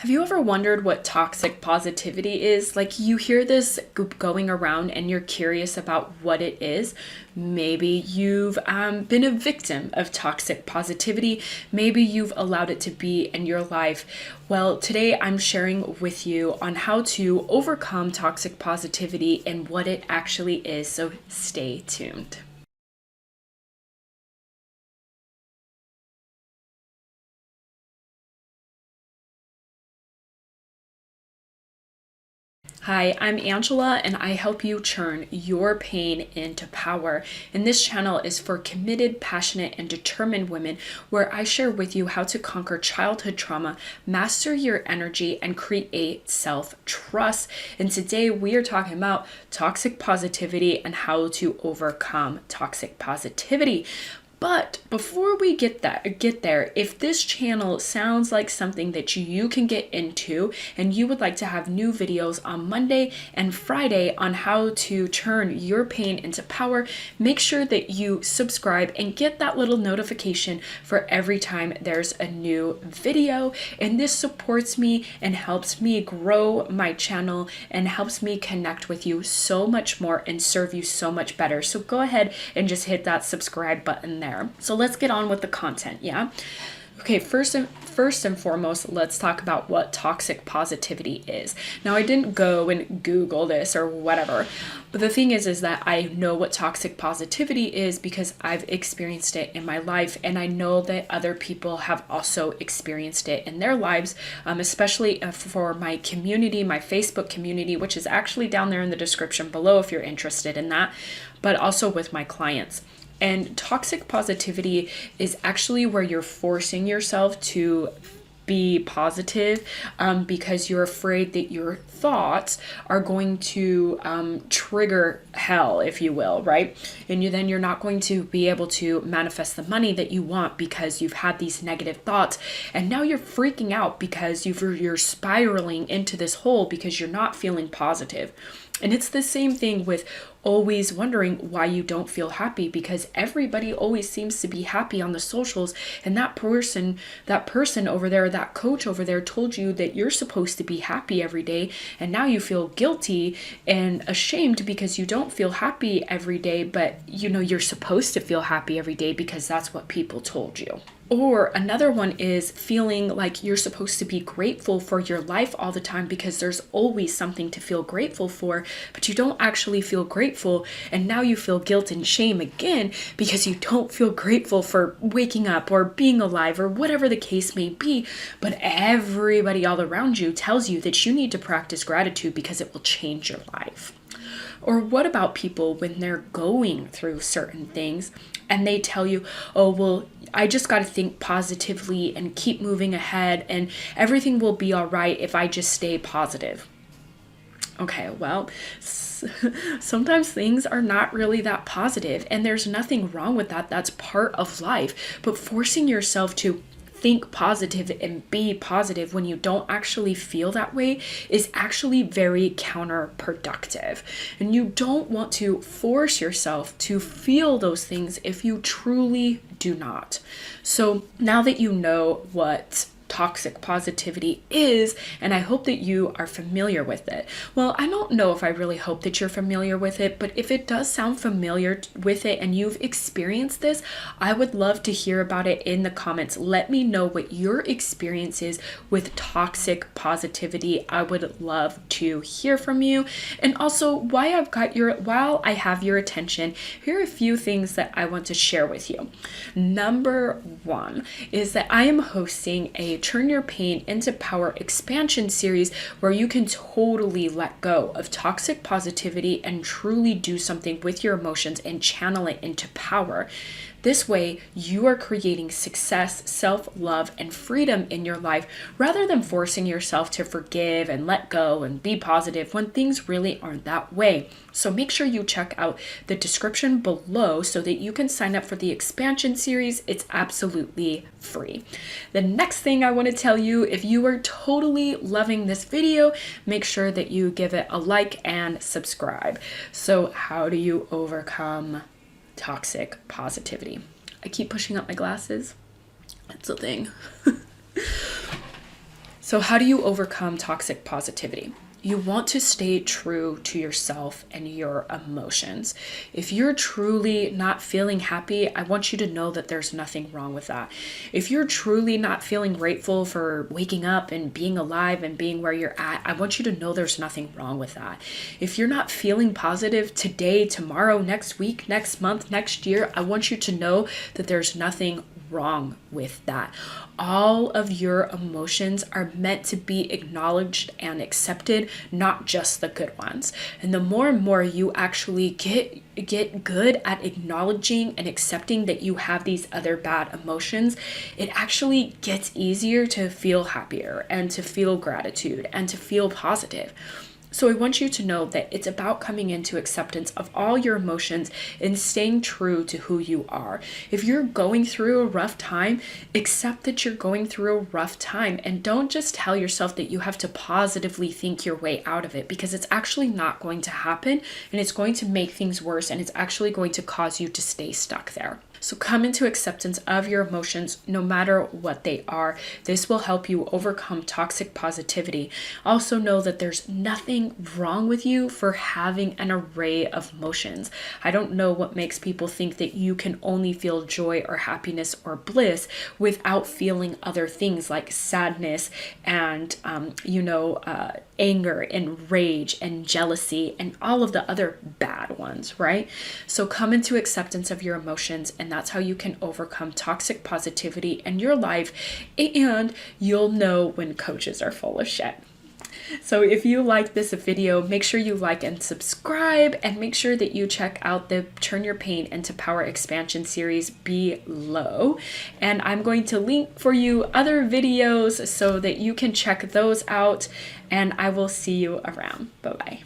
Have you ever wondered what toxic positivity is? Like, you hear this going around and you're curious about what it is. Maybe you've been a victim of toxic positivity. Maybe you've allowed it to be in your life. Well, today I'm sharing with you on how to overcome toxic positivity and what it actually is. So stay tuned. Hi, I'm Angela, and I help you turn your pain into power. And this channel is for committed, passionate, and determined women, where I share with you how to conquer childhood trauma, master your energy, and create self-trust. And today we are talking about toxic positivity and how to overcome toxic positivity. But before we get there, if this channel sounds like something that you can get into and you would like to have new videos on Monday and Friday on how to turn your pain into power, make sure that you subscribe and get that little notification for every time there's a new video. And this supports me and helps me grow my channel and helps me connect with you so much more and serve you so much better. So go ahead and just hit that subscribe button there. So let's get on with the content, yeah? Okay, first and foremost, let's talk about what toxic positivity is. Now, I didn't go and Google this or whatever, but the thing is that I know what toxic positivity is because I've experienced it in my life, and I know that other people have also experienced it in their lives, especially for my community, my Facebook community, which is actually down there in the description below if you're interested in that, but also with my clients. And toxic positivity is actually where you're forcing yourself to be positive because you're afraid that your thoughts are going to trigger hell, if you will, right? And then you're not going to be able to manifest the money that you want because you've had these negative thoughts, and now you're freaking out because you're spiraling into this hole because you're not feeling positive. And it's the same thing with always wondering why you don't feel happy, because everybody always seems to be happy on the socials, and that person over there, that coach over there told you that you're supposed to be happy every day, and now you feel guilty and ashamed because you don't feel happy every day, but you're supposed to feel happy every day because that's what people told you. Or another one is feeling like you're supposed to be grateful for your life all the time because there's always something to feel grateful for, but you don't actually feel grateful, and now you feel guilt and shame again because you don't feel grateful for waking up or being alive or whatever the case may be, but everybody all around you tells you that you need to practice gratitude because it will change your life. Or what about people when they're going through certain things and they tell you, oh, well, I just got to think positively and keep moving ahead and everything will be all right if I just stay positive. Okay, well, sometimes things are not really that positive, and there's nothing wrong with that. That's part of life. But forcing yourself to think positive and be positive when you don't actually feel that way is actually very counterproductive. And you don't want to force yourself to feel those things if you truly do not. So now that you know what toxic positivity is, and I hope that you are familiar with it. Well, I don't know if I really hope that you're familiar with it, but if it does sound familiar with it and you've experienced this, I would love to hear about it in the comments. Let me know what your experience is with toxic positivity. I would love to hear from you. And also, while I have your attention, here are a few things that I want to share with you. Number one is that I am hosting a Turn Your Pain into Power expansion series where you can totally let go of toxic positivity and truly do something with your emotions and channel it into power. This way, you are creating success, self-love, and freedom in your life rather than forcing yourself to forgive and let go and be positive when things really aren't that way. So make sure you check out the description below so that you can sign up for the expansion series. It's absolutely free. The next thing I want to tell you, if you are totally loving this video, make sure that you give it a like and subscribe. So how do you overcome toxic positivity? I keep pushing up my glasses. That's a thing. So how do you overcome toxic positivity? You want to stay true to yourself and your emotions. If you're truly not feeling happy, I want you to know that there's nothing wrong with that. If you're truly not feeling grateful for waking up and being alive and being where you're at, I want you to know there's nothing wrong with that. If you're not feeling positive today, tomorrow, next week, next month, next year, I want you to know that there's nothing wrong with that. All of your emotions are meant to be acknowledged and accepted, not just the good ones. And the more and more you actually get good at acknowledging and accepting that you have these other bad emotions, it actually gets easier to feel happier and to feel gratitude and to feel positive. So I want you to know that it's about coming into acceptance of all your emotions and staying true to who you are. If you're going through a rough time, accept that you're going through a rough time, and don't just tell yourself that you have to positively think your way out of it, because it's actually not going to happen, and it's going to make things worse, and it's actually going to cause you to stay stuck there. So come into acceptance of your emotions, no matter what they are. This will help you overcome toxic positivity. Also know that there's nothing wrong with you for having an array of emotions. I don't know what makes people think that you can only feel joy or happiness or bliss without feeling other things like sadness and, anger and rage and jealousy and all of the other bad ones, right? So come into acceptance of your emotions, and that's how you can overcome toxic positivity in your life, and you'll know when coaches are full of shit. So if you like this video, make sure you like and subscribe, and make sure that you check out the Turn Your Pain into Power expansion series below. And I'm going to link for you other videos so that you can check those out, and I will see you around. Bye-bye.